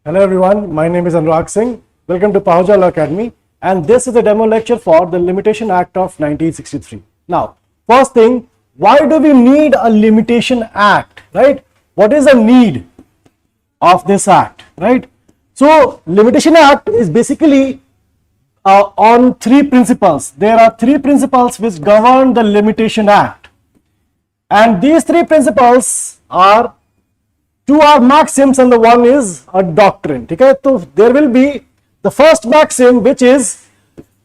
Hello everyone, my name is Anurag Singh. Welcome to Pahuja Law Academy, and this is a demo lecture for the Limitation Act of 1963. Now, first thing, why do we need a Limitation Act, right? What is the need of this act, right? So, Limitation Act is basically on three principles. There are three principles which govern the Limitation Act, and these three principles are two are maxims and the one is a doctrine. Okay, so there will be the first maxim, which is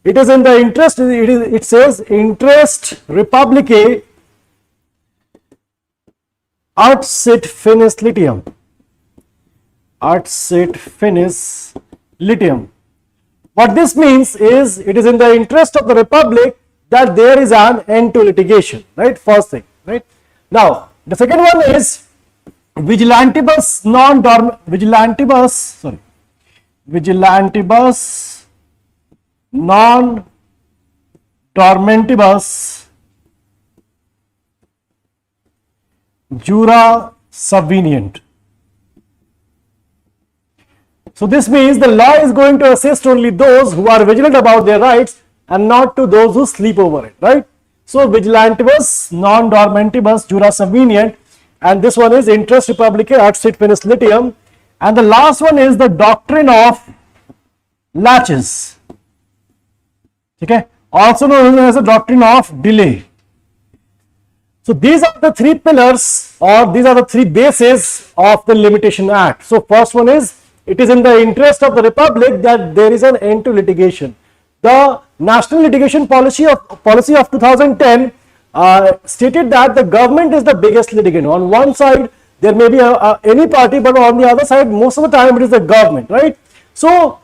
it is in the interest, it says interest republicae ut sit finis litium. Ut sit finis litium. What this means is it is in the interest of the republic that there is an end to litigation, right? First thing, right? Now, the second one is vigilantibus non dormentibus jura subvenient. So this means the law is going to assist only those who are vigilant about their rights and not to those who sleep over it, right? So vigilantibus non dormentibus jura subvenient, and this one is interest republicae ut sit finis litium, and the last one is the doctrine of laches, okay, also known as the doctrine of delay. So these are the three pillars, or these are the three bases of the Limitation Act. So first one is it is in the interest of the republic that there is an end to litigation. The National Litigation Policy of 2010 stated that the government is the biggest litigant. On one side there may be any party, but on the other side most of the time it is the government, right? So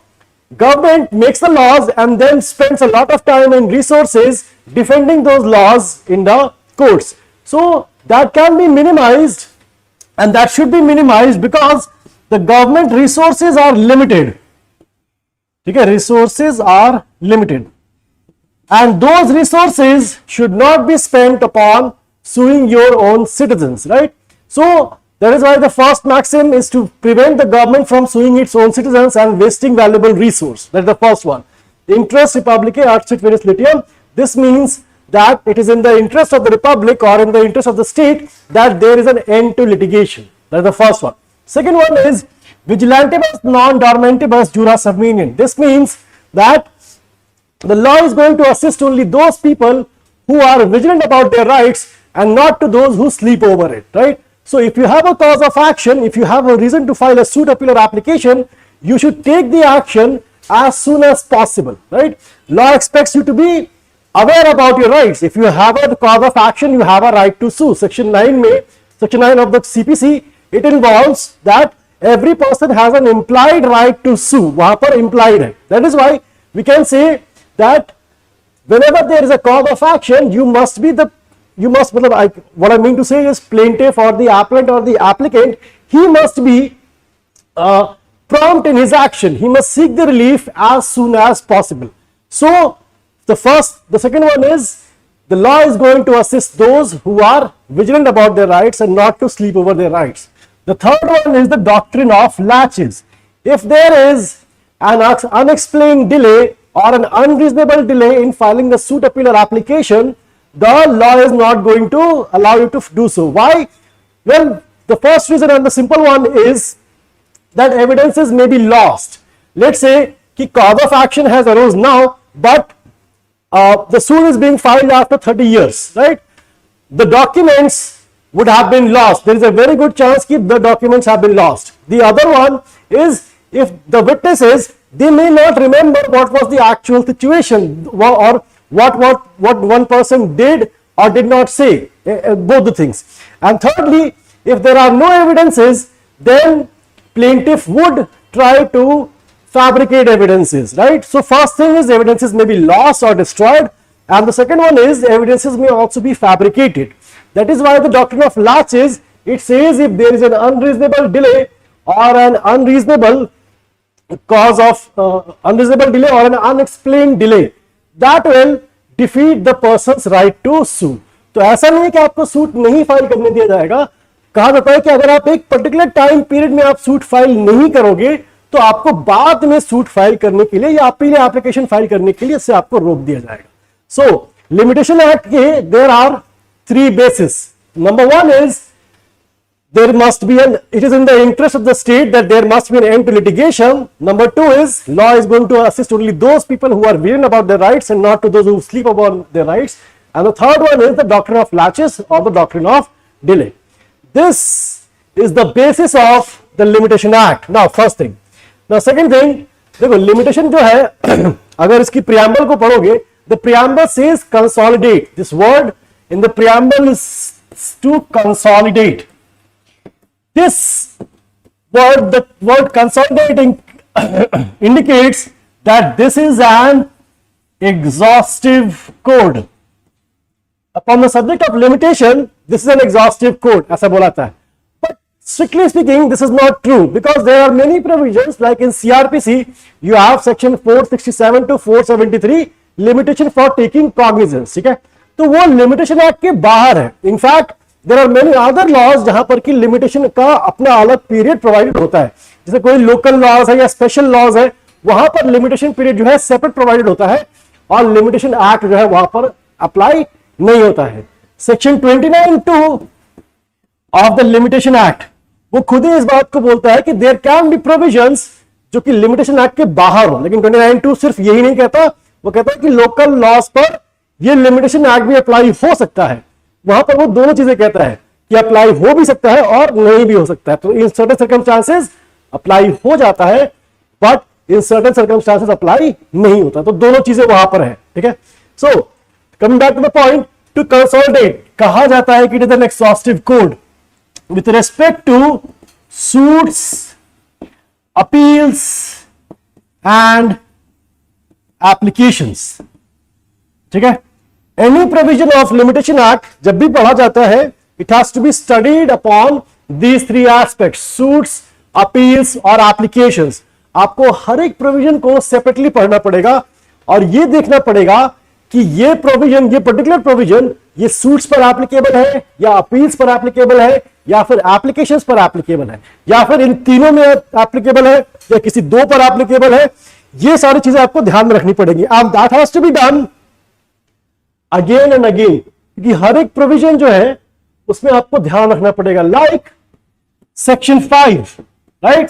government makes the laws and then spends a lot of time and resources defending those laws in the courts. So that can be minimized, and that should be minimized because the government resources are limited. Okay, resources are limited, and those resources should not be spent upon suing your own citizens, right? So that is why the first maxim is to prevent the government from suing its own citizens and wasting valuable resource. That is the first one. Interest republicae ut sit finis litium. This means that it is in the interest of the republic or in the interest of the state that there is an end to litigation. That is the first one. Second one is vigilantibus non dormentibus jura subvenient. This means that the law is going to assist only those people who are vigilant about their rights and not to those who sleep over it, right? So if you have a cause of action, if you have a reason to file a suit appeal or application, you should take the action as soon as possible, right? Law expects you to be aware about your rights. If you have a cause of action, you have a right to sue. Section 9 of the CPC, it involves that every person has an implied right to sue. वहाँ पर implied है. That is why we can say that whenever there is a cause of action, what I mean to say is plaintiff or the appellant or the applicant, he must be prompt in his action. He must seek the relief as soon as possible. So the second one is the law is going to assist those who are vigilant about their rights and not to sleep over their rights. The third one is the doctrine of laches. If there is an unexplained delay or an unreasonable delay in filing the suit appeal or application, the law is not going to allow you to do so. Why? Well, the first reason and the simple one is that evidences may be lost. Let's say the cause of action has arose now, but the suit is being filed after 30 years, right? The documents would have been lost. There is a very good chance that the documents have been lost. The other one is if the witnesses, they may not remember what was the actual situation or what one person did or did not say, both the things. And thirdly, if there are no evidences, then plaintiff would try to fabricate evidences, right? So first thing is evidences may be lost or destroyed, and the second one is evidences may also be fabricated. That is why the doctrine of laches, it says if there is an unreasonable delay or an unreasonable cause of unreasonable delay or an unexplained delay, that will defeat the person's right to sue. तो ऐसा नहीं है कि आपको suit नहीं file करने दिया जाएगा. कहा जाता है कि अगर आप एक पर्टिकुलर टाइम पीरियड में आप सूट फाइल नहीं करोगे तो आपको बाद में सूट फाइल करने के लिए या अपील एप्लीकेशन फाइल करने के लिए इससे आपको रोक दिया जाएगा. सो लिमिटेशन एक्ट के there are 3 basis. Number 1 is there must be it is in the interest of the state that there must be an end to litigation. Number 2 is law is going to assist only those people who are vigilant about their rights and not to those who sleep about their rights. And the third one is the doctrine of laches or the doctrine of delay. This is the basis of the Limitation Act. Now first thing. Now second thing, देखो limitation जो है अगर इसकी preamble को पढ़ोगे, the preamble says consolidate. This word in the preamble is to consolidate. This word, the word consolidating indicates that this is an exhaustive code. Upon the subject of limitation, this is an exhaustive code, ऐसा बोला था. But strictly speaking, this is not true because there are many provisions like in CRPC, you have section 467 to 473 limitation for taking cognizance. ठीक है, तो वो limitation act के बाहर है. In fact, there are many other laws जहां पर कि लिमिटेशन का अपना अलग पीरियड प्रोवाइडेड होता है. जैसे कोई लोकल लॉज है या स्पेशल लॉज है, वहां पर लिमिटेशन पीरियड जो है सेपरेट प्रोवाइडेड होता है और लिमिटेशन एक्ट जो है वहां पर अप्लाई नहीं होता है. Section 29(2) of the limitation act वो खुद ही इस बात को बोलता है कि देयर कैन बी प्रोविजंस जो कि लिमिटेशन एक्ट के बाहर हो. लेकिन 29(2) सिर्फ यही नहीं कहता, वो कहता है कि लोकल लॉज पर ये लिमिटेशन एक्ट भी अप्लाई हो सकता है. वहां पर वो दोनों चीजें कहता है कि अप्लाई हो भी सकता है और नहीं भी हो सकता है. तो इन सर्टेन सर्कमस्टांसेस अप्लाई हो जाता है, but in certain circumstances apply नहीं होता. तो दोनों चीजें वहां पर है. ठीक है, so coming back to the point, to consolidate कहा जाता है कि it is an exhaustive code with respect to suits, appeals and applications. ठीक है, any provision of limitation act जब भी पढ़ा जाता है, it has to be studied upon these 3 aspects, suits, appeals और एप्लीकेशंस. आपको हर एक प्रोविजन को सेपरेटली पढ़ना पड़ेगा और ये देखना पड़ेगा कि ये प्रोविजन, ये पर्टिकुलर प्रोविजन ये सूट्स पर एप्लीकेबल है या अपील्स पर एप्लीकेबल है या फिर एप्लीकेशंस पर एप्लीकेबल है या फिर इन तीनों में एप्लीकेबल है या किसी 2 पर एप्लीकेबल है. ये सारी चीजें आपको ध्यान में रखनी पड़ेगी. And that has to be done again and again, क्योंकि हर एक प्रोविजन जो है उसमें आपको ध्यान रखना पड़ेगा. लाइक सेक्शन 5, राइट,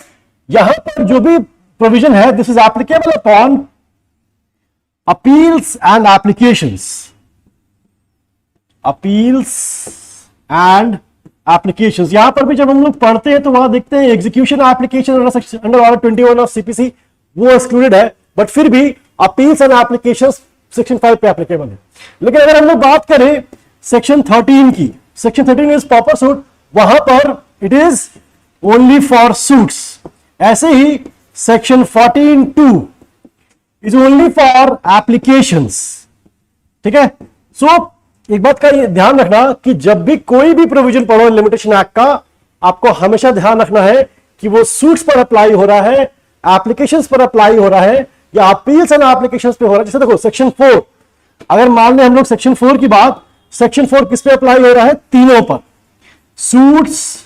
यहां पर जो भी प्रोविजन है, this is applicable upon appeals and applications. Appeals and applications, यहां पर भी जब हम लोग पढ़ते हैं तो वहां देखते हैं execution application under order 21 of CPC वो एक्सक्लूडेड है, बट फिर भी अपील्स एंड एप्लीकेशंस सेक्शन 5 पे एप्लीकेबल है. लेकिन अगर हम लोग बात करें सेक्शन 13 की, सेक्शन 13 इज प्रॉपर सूट, वहां पर it is only for suits. ऐसे ही section 14(2) is only for applications. ठीक है, सो एक बात का ये ध्यान रखना कि जब भी कोई भी प्रोविजन पढ़ो लिमिटेशन एक्ट का, आपको हमेशा ध्यान रखना है कि वो सूट्स पर अप्लाई हो रहा है, एप्लीकेशंस पर अप्लाई हो रहा है या अपील्स एंड एप्लीकेशंस पे हो रहा है. जैसे देखो सेक्शन 4, अगर मान लें हम लोग सेक्शन 4 की बात, सेक्शन 4 किस पे अप्लाई हो रहा है? तीनों पर, सूट्स,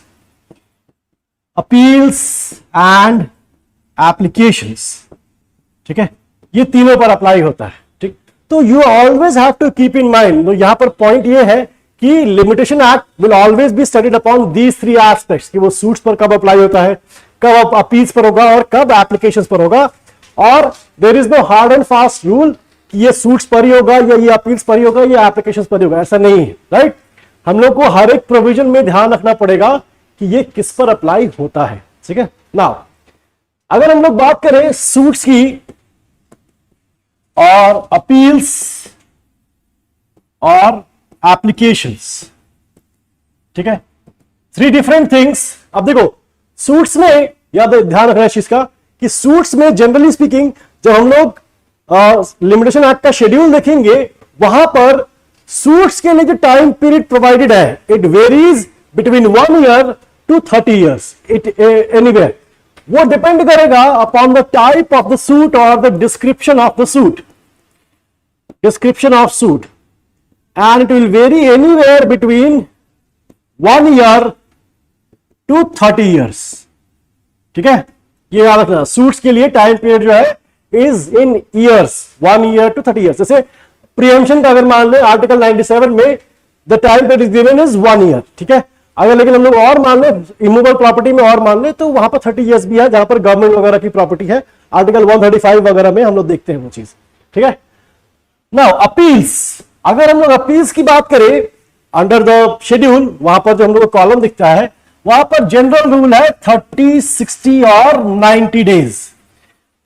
अपील्स एंड एप्लीकेशंस. ठीक है, ये तीनों पर अप्लाई होता है. ठीक, तो you always have to keep in mind, तो यहां पर पॉइंट ये है कि limitation act will always be studied upon these 3 aspects, कि वो सूट्स पर कब अप्लाई होता है, कब अपील्स पर होगा और कब एप्लीकेशंस पर होगा. और there is no hard and fast rule कि ये सूट्स पर ही होगा या ये अपील्स पर ही होगा या एप्लीकेशंस पर ही होगा, ऐसा नहीं है. राइट, हम लोग को हर एक प्रोविजन में ध्यान रखना पड़ेगा कि ये किस पर अप्लाई होता है. ठीक है, नाउ अगर हम लोग बात करें सूट्स की और अपील्स और एप्लीकेशंस, ठीक है, 3 डिफरेंट थिंग्स. अब देखो सूट्स में याद ध्यान रखना इस चीज का कि सूट्स में जनरली स्पीकिंग जब हम लोग लिमिटेशन एक्ट का शेड्यूल देखेंगे, वहां पर सूट्स के लिए जो टाइम पीरियड प्रोवाइडेड है, it varies between 1 year to 30 years. It anywhere, वो डिपेंड करेगा upon the type of the suit और the description of the suit. Description of suit, and it will vary anywhere between 1 year to 30 years. ठीक है, ये याद रखना, suits के लिए टाइम पीरियड जो है is in years, 1 year to 30 years. जैसे प्रीएम्पशन का अगर मान लें आर्टिकल 97 में the time period is given is 1 year, ठीक है। अगर लेकिन हम लोग और मान लें इमूवेबल प्रॉपर्टी में और मान लें तो वहां पर 30 ईयर्स भी है, जहां पर गवर्नमेंट वगैरह की प्रॉपर्टी है, आर्टिकल 135 वगैरह में हम लोग देखते हैं वो चीज, ठीक है। नाउ अपील्स, अगर हम लोग अपील्स की बात करें अंडर द शेड्यूल, वहां पर जो हम लोग को कॉलम दिखता है वहां पर जनरल रूल है 30, 60 और 90 डेज।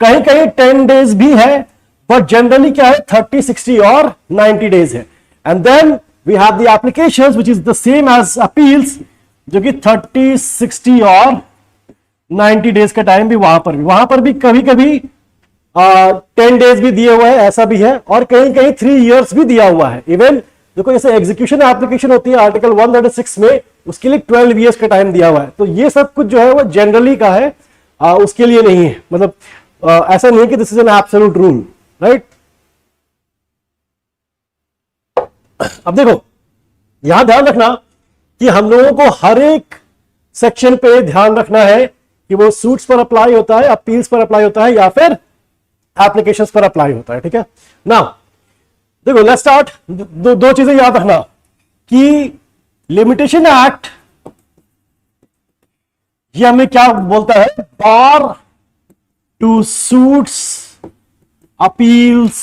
कहीं कहीं 10 डेज भी है, बट जनरली क्या है 30, 60 और 90 डेज है। And then we have the applications which is the same as appeals, जो कि 30, 60 और 90 डेज का टाइम भी वहां पर भी कभी कभी 10 डेज भी दिए हुए हैं, ऐसा भी है, और कहीं कहीं 3 ईयर्स भी दिया हुआ है। इवन देखो जैसे एग्जीक्यूशन एप्लीकेशन होती है आर्टिकल 136 में, उसके लिए 12 ईयर्स का टाइम दिया हुआ है। तो ये सब कुछ जो है वो जनरली का है, उसके लिए नहीं है, मतलब ऐसा नहीं है कि this is an absolute rule, right. अब देखो यहां ध्यान रखना कि हम लोगों को हर एक सेक्शन पे ध्यान रखना है कि वो सूट्स पर अप्लाई होता है, अपील्स पर अप्लाई होता है, या फिर एप्लीकेशंस पर अप्लाई होता है, ठीक है ना। देखो लेट्स स्टार्ट, दो चीजें याद रखना कि लिमिटेशन एक्ट ये हमें क्या बोलता है, बार टू सूट्स, अपील्स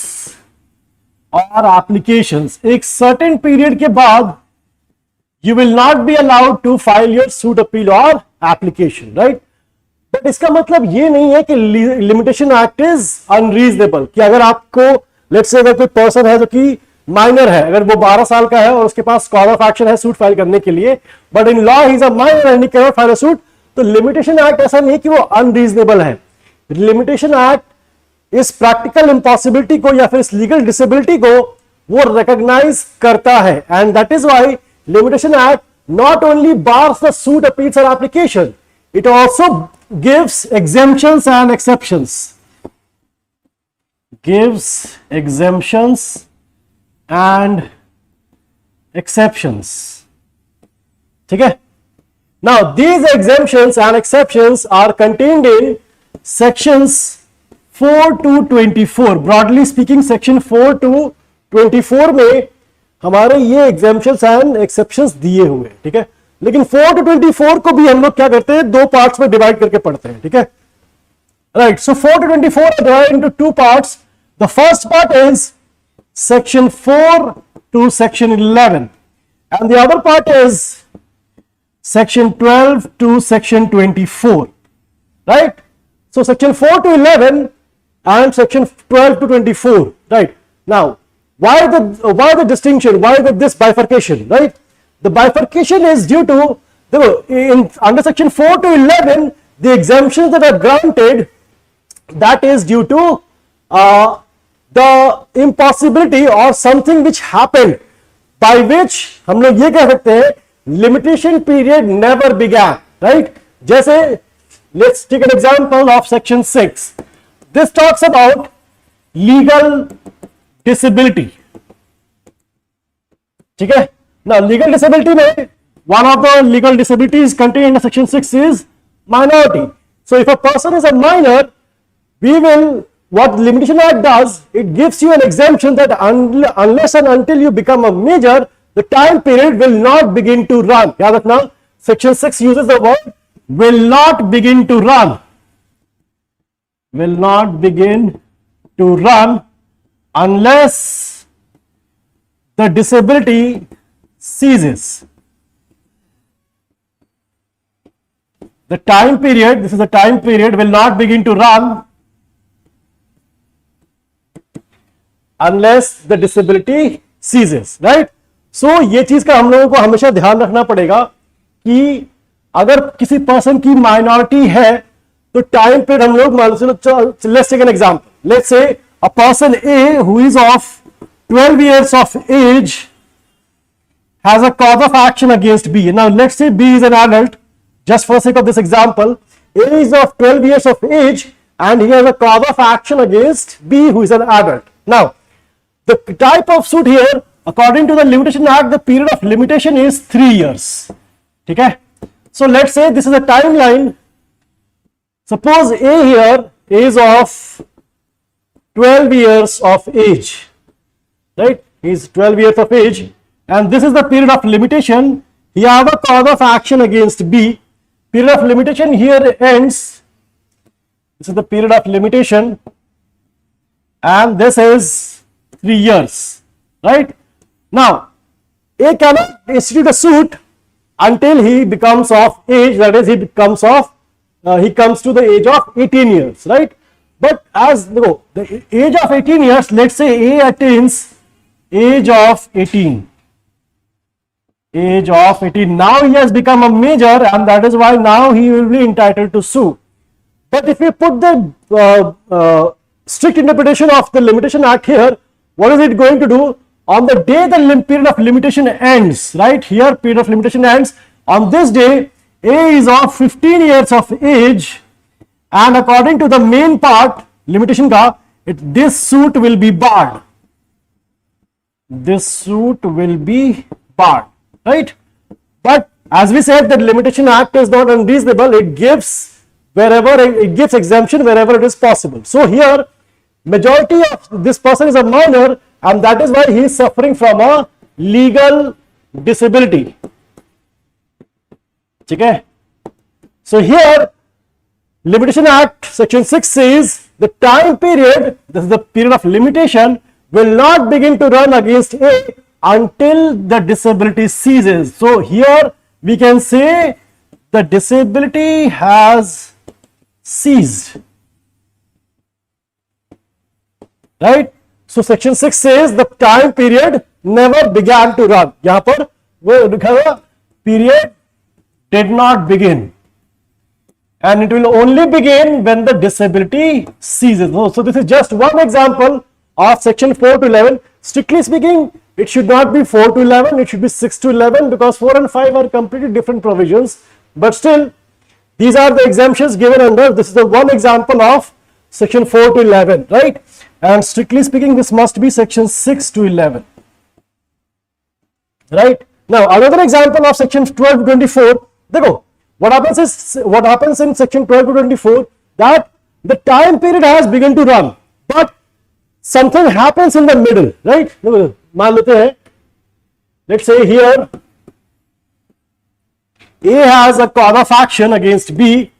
और एप्लीकेशंस। एक सर्टेन पीरियड के बाद you will not be allowed to file your suit, appeal or application, right? But इसका मतलब ये नहीं है कि लिमिटेशन एक्ट इज अनरीजनेबल, कि अगर आपको लेट्स से अगर कोई पर्सन है जो कि माइनर है, अगर वो 12 साल का है और उसके पास कॉज ऑफ एक्शन है सूट फाइल करने के लिए, but in law he is a minor and he can not file a suit, तो लिमिटेशन एक्ट ऐसा नहीं है कि वो अनरीजनेबल है। लिमिटेशन एक्ट इस प्रैक्टिकल इम्पॉसिबिलिटी को या फिर इस लीगल डिसेबिलिटी को वो रिकॉग्नाइज करता है, and that is why Limitation Act not only bars the suit, appeals or application, it also gives exemptions and exceptions. Gives exemptions and exceptions. ठीक है? Now these exemptions and exceptions are contained in sections 4 to 24. Broadly speaking, section 4 to 24 में हमारे ये exemptions and exceptions दिए हुए हैं, ठीक है। लेकिन 4 to 24 को भी हम लोग क्या करते हैं, 2 पार्ट्स में डिवाइड करके पढ़ते हैं, ठीक है, right. So 4 to 24 are divided into 2 parts. The first part is section 4 to section 11 and the other part is section 12 to section 24, right? So section 4 to 11 and section 12 to 24, right? Now why the distinction, why this bifurcation, right? The bifurcation is due to under section 4 to 11 the exemptions that are granted, that is due to the impossibility or something which happened by which हम लोग ये कह सकते हैं limitation period never began, right? जैसे let's take an example of section 6. This talks about legal disability, ठीक है ना। लीगल डिसेबिलिटी में one of the legal disabilities contained in section 6 is minority. So if a person is a minor, what the Limitation Act does, it gives you an exemption that unless and until you become a major, the time period will not begin to run. याद रखना, section 6 uses the word will not begin to run, will not begin to run unless the disability ceases. The time period, this is the time period, will not begin to run unless the disability ceases, right? So ये चीज का हम लोगों को हमेशा ध्यान रखना पड़ेगा कि अगर किसी पर्सन की माइनॉरिटी है तो टाइम पीरियड हम लोग मान लो, let's take an example, let's say a person A who is of 12 years of age has a cause of action against B. Now let's say B is an adult, just for the sake of this example, A is of 12 years of age and he has a cause of action against B who is an adult. Now the type of suit here, according to the Limitation Act, the period of limitation is 3 years. ठीक है? So let's say this is a timeline Suppose A here is of 12 years of age, right? He is 12 years of age, and this is the period of limitation. He have a cause of action against B. Period of limitation here ends. This is the period of limitation, and this is 3 years, right? Now, A cannot institute a suit until he becomes of age, that is, he comes to the age of 18 years, right? But as the age of 18 years, let's say A attains age of 18. Age of 18. Now he has become a major, and that is why now he will be entitled to sue. But if we put the strict interpretation of the Limitation Act here, what is it going to do? On the day the period of limitation ends, right? Here period of limitation ends. On this day, A is of 15 years of age, and according to the main part, limitation ka, this suit will be barred. This suit will be barred, right? But as we said, that Limitation Act is not unreasonable. It gives exemption wherever it is possible. So here, majority of this person is a minor, and that is why he is suffering from a legal disability. Okay? So here, Limitation Act section 6 says the time period, this is the period of limitation, will not begin to run against A until the disability ceases. So here we can say the disability has ceased, right? So section 6 says the time period never began to run. यहाँ पर वो लिखा हुआ period did not begin, and it will only begin when the disability ceases. So this is just one example of section 4 to 11. Strictly speaking, it should not be 4 to 11, it should be 6 to 11, because 4 and 5 are completely different provisions. But still, these are the exemptions given under. This is the one example of section 4 to 11, right? And strictly speaking, this must be section 6 to 11, right? Now, another example of section 12 to 24. Dekho, what happens in section 12 to 24, that the time period has begun to run, but something happens in the middle, right? मान लेते हैं, let's say here A has a cause of action against B,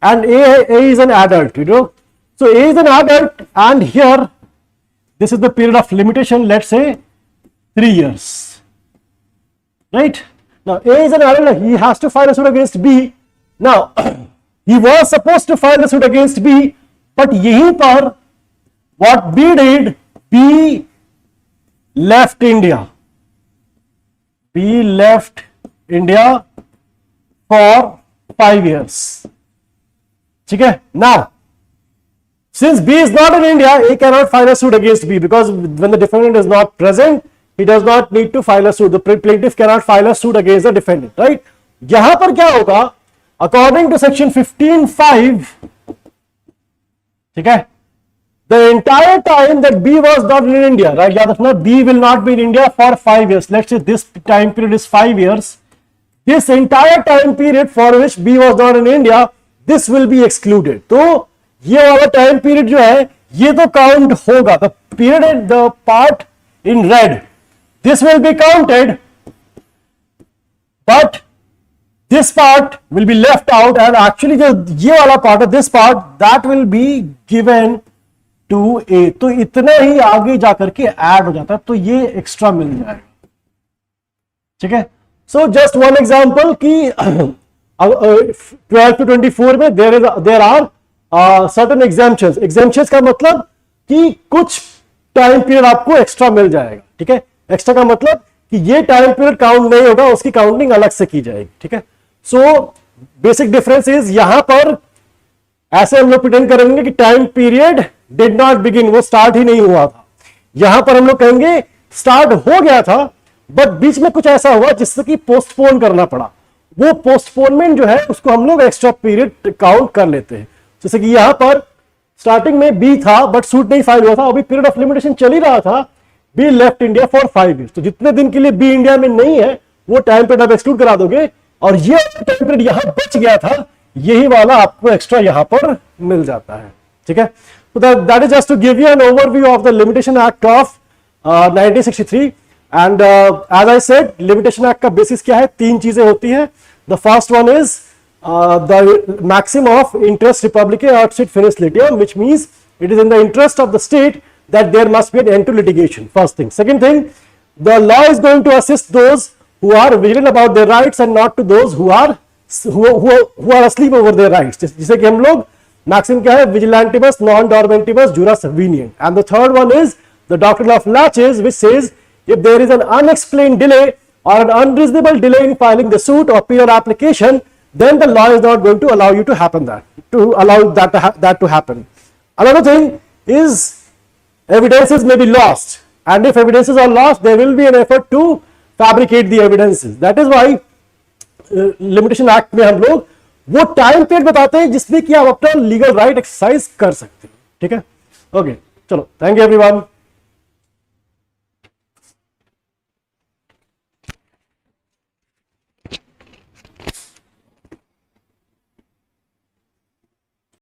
and A is an adult, So A is an adult, and here this is the period of limitation, let's say 3 years, right? Now A is an adult, he has to file a suit against B. Now he was supposed to file a suit against B, but यहीं पर what B did, B left India. B left India for 5 years. Okay? Now, since B is not in India, A cannot file a suit against B, because when the defendant is not present, he does not need to file a suit. The plaintiff cannot file a suit against the defendant, right? यहाँ पर क्या होगा? According to section 15(5), ठीक है? The entire time that B was not in India, right? याद रखना, B will not be in India for 5 years. Let's say this time period is 5 years. This entire time period for which B was not in India, this will be excluded. तो ये वाला time period जो है, ये तो count होगा. The period, the part in red, this will be counted, but this part will be left out, and actually the ये वाला part of this part, that will be given to A. तो इतना ही आगे जाकर के add हो जाता है, तो ये एक्स्ट्रा मिल जाएगा, ठीक है? सो जस्ट वन एग्जांपल कि 12 to 24 में there are certain exemptions. Exemptions का मतलब कि कुछ टाइम पीरियड आपको एक्स्ट्रा मिल जाएगा, ठीक है? एक्स्ट्रा का मतलब कि ये टाइम पीरियड काउंट नहीं होगा, उसकी काउंटिंग अलग से की जाएगी, ठीक है? सो बेसिक डिफरेंस इज, यहां पर ऐसे हम लोग प्रिटेंड करेंगे कि time period did not begin, वो स्टार्ट ही नहीं हुआ था. यहां पर हम लोग कहेंगे स्टार्ट हो गया था, बट बीच में कुछ ऐसा हुआ जिससे कि पोस्टपोन करना पड़ा. वो पोस्टपोनमेंट जो है उसको हम लोग एक्स्ट्रा पीरियड काउंट कर लेते हैं. जैसे कि यहां पर स्टार्टिंग में बी था बट सूट नहीं फाइल हुआ था, अभी पीरियड ऑफ लिमिटेशन चल ही रहा था. Be left India for 5 years. तो जितने दिन के लिए बी इंडिया में नहीं है वो टाइम पीरियड आप एक्सक्लूड करा दोगे, और ये टाइम पीरियड यहां बच गया था, यही वाला आपको एक्स्ट्रा यहां पर मिल जाता है, ठीक है। तो that is just to give you an overview of the limitation act of 1963 and as I said limitation act का बेसिस क्या है, तीन चीजें होती है। The first one is the maxim of interest reipublicae और ut sit finis litium, which means it is in the interest of the state that there must be an end to litigation. First thing. Second thing, the law is going to assist those who are vigilant about their rights and not to those who are asleep over their rights. जिसे कि हम लोग maximum क्या है, vigilantibus, non-dormentibus, juris convenient. And the third one is the doctrine of laches, which says if there is an unexplained delay or an unreasonable delay in filing the suit or appeal or application, then the law is not going to allow you to allow that to happen. Another thing is evidences may be lost, and if evidences are lost, there will be an effort to fabricate the evidences. That is why limitation act में हम लोग वो time period बताते हैं जिसमें कि आप अपना लीगल राइट एक्सरसाइज कर सकते हैं, ठीक है। ओके, चलो, थैंक यू एवरीवन।